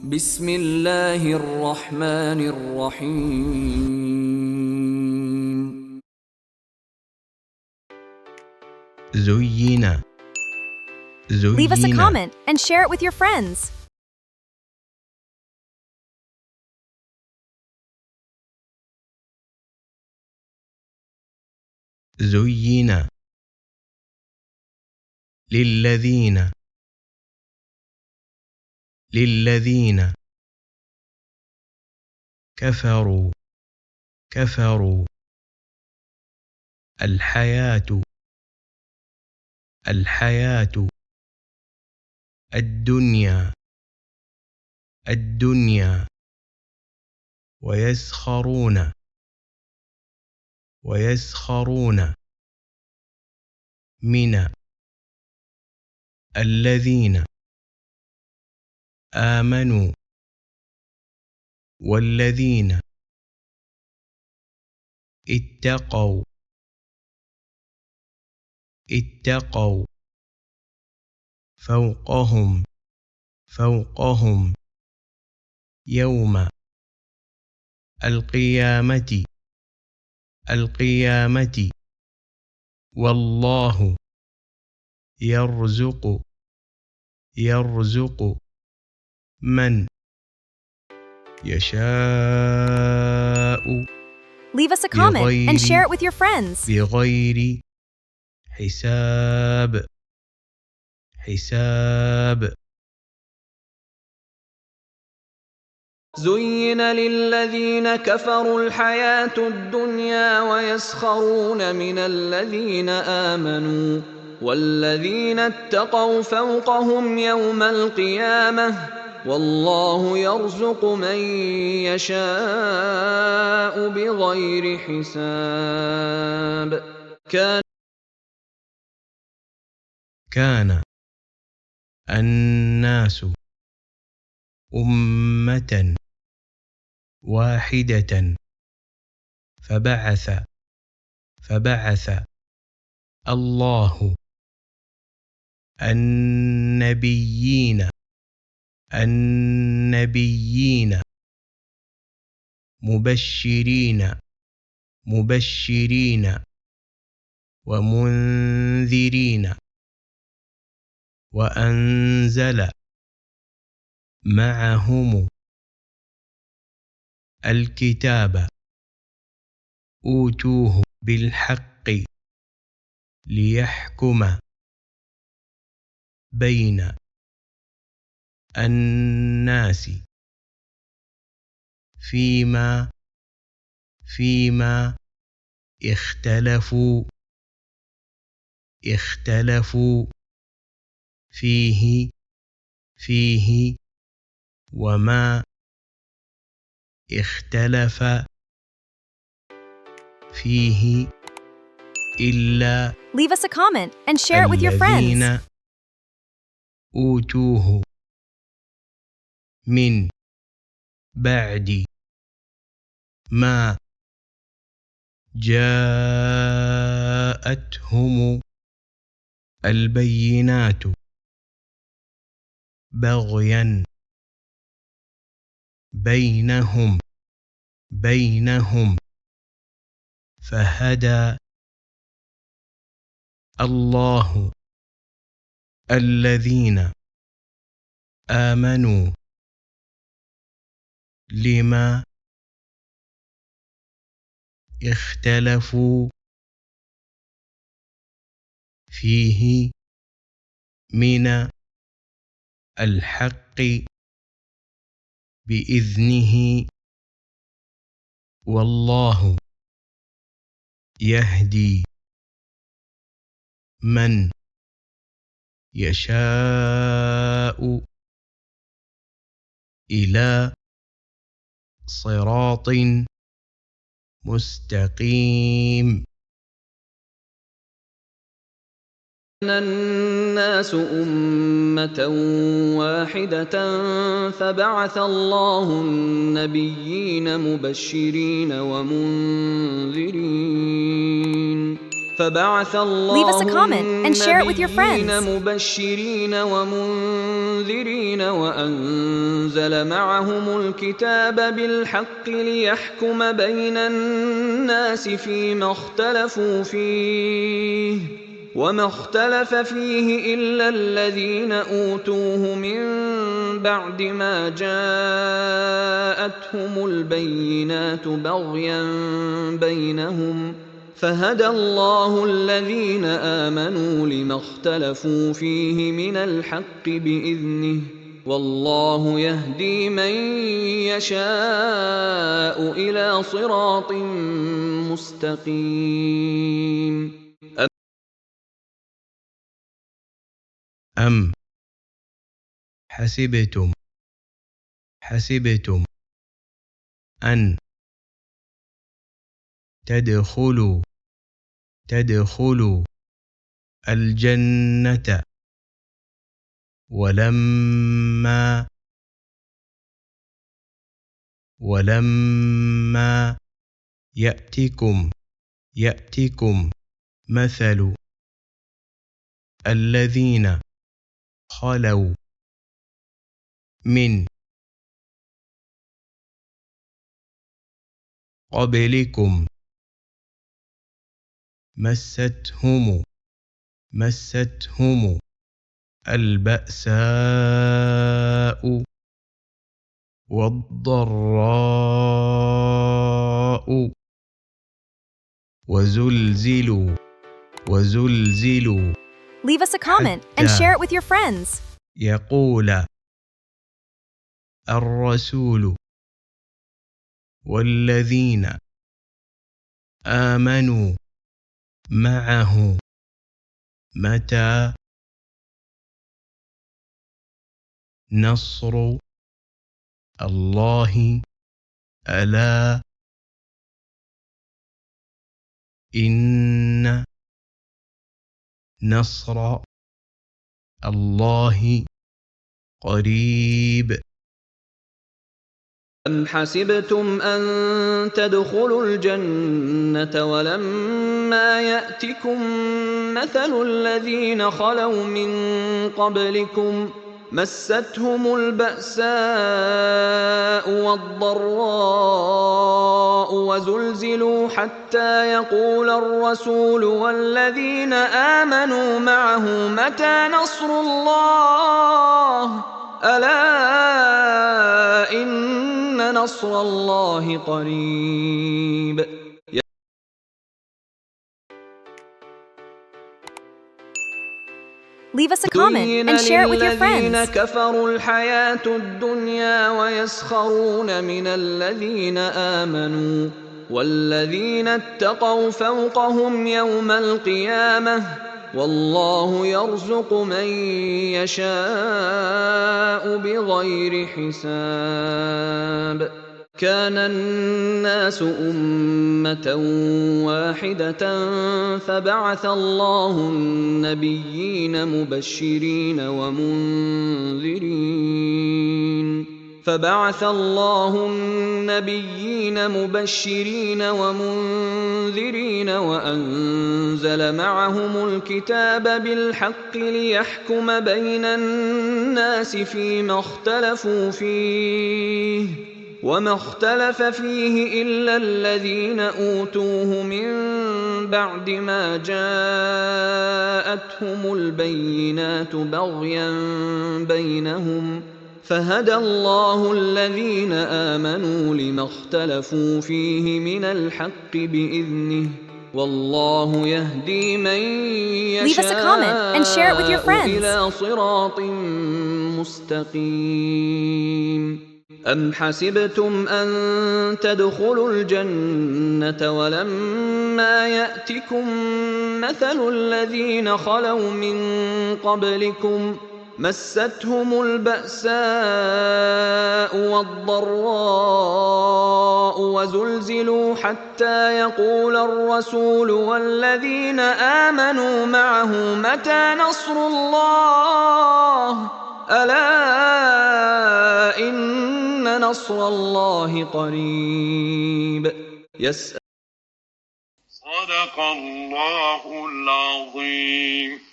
بسم الله الرحمن الرحيم. زين Leave us a زين comment and share it with your friends. زين للذين كفروا الحياة الدنيا ويسخرون من الذين آمنوا والذين اتقوا فوقهم يوم القيامة والله يرزق من يشاء Leave us a comment and share it with your friends. بغير حساب زين للذين كفروا الحياة الدنيا ويسخرون من الذين آمنوا والذين اتقوا فوقهم يوم القيامة والله يرزق من يشاء بغير حساب. كان الناس أمة واحدة فبعث الله النبيين مبشرين ومنذرين وأنزل معهم الكتاب أوتوه بالحق ليحكم بين الناس فيما اختلفوا فيه وما اختلف فيه إلا Leave us a comment and share it with your friends. الذين أوتوه من بعد ما جاءتهم البينات بغيا بينهم فهدى الله الذين آمنوا لما اختلفوا فيه من الحق بإذنه والله يهدي من يشاء إلى صراط مستقيم. كان الناس أمة واحدة فبعث الله النبيين مبشرين ومنذرين فبعث Leave us a الله comment and share it with your friends. النبيين مبشرين ومنذرين وأنزل معهم الكتاب بالحق ليحكم بين الناس فيما اختلفوا فيه وما اختلف فيه إلا الذين أوتوه من بعد ما جاءتهم البينات بغيا بينهم فهدى الله الذين آمنوا لما اختلفوا فيه من الحق بإذنه والله يهدي من يشاء إلى صراط مستقيم أم حسبتم أن تدخلوا الجنة ولما يأتكم مثل الذين خلوا من قبلكم مستهم البأساء والضراء وزلزلوا Leave us a comment and share it with your friends. يقول الرسول والذين آمنوا معه متى نصر الله ألا إن نصر الله قريب أم حسبتم أن تدخلوا الجنة ولما يأتكم مثل الذين خلوا من قبلكم مستهم البأساء والضراء وزلزلوا حتى يقول الرسول والذين آمنوا معه متى نصر الله ألا إن نصر الله قريب Leave us a comment and share it with your للذين friends. كفروا الحياة الدنيا ويسخرون من الذين آمنوا والذين اتقوا فوقهم يوم القيامة والله يرزق من يشاء بغير حساب كان الناس أمة واحدة فبعث الله النبيين مبشرين ومنذرين وأنزل معهم الكتاب بالحق ليحكم بين الناس فيما اختلفوا فيه وما اختلف فيه إلا الذين أوتوه من بعد ما جاءتهم البينات بغيا بينهم فهدى الله الذين آمنوا لما اختلفوا فيه من الحق بإذنه والله يهدي من Leave us a comment and share it with your يشاء friends. إلى صراط مستقيم أم حسبتم أن تدخلوا الجنة ولما يأتكم مثل الذين خلوا من قبلكم مستهم البأساء والضراء وزلزلوا حتى يقول الرسول والذين آمنوا معه متى نصر الله ألا إن نصر الله قريب صدق الله العظيم.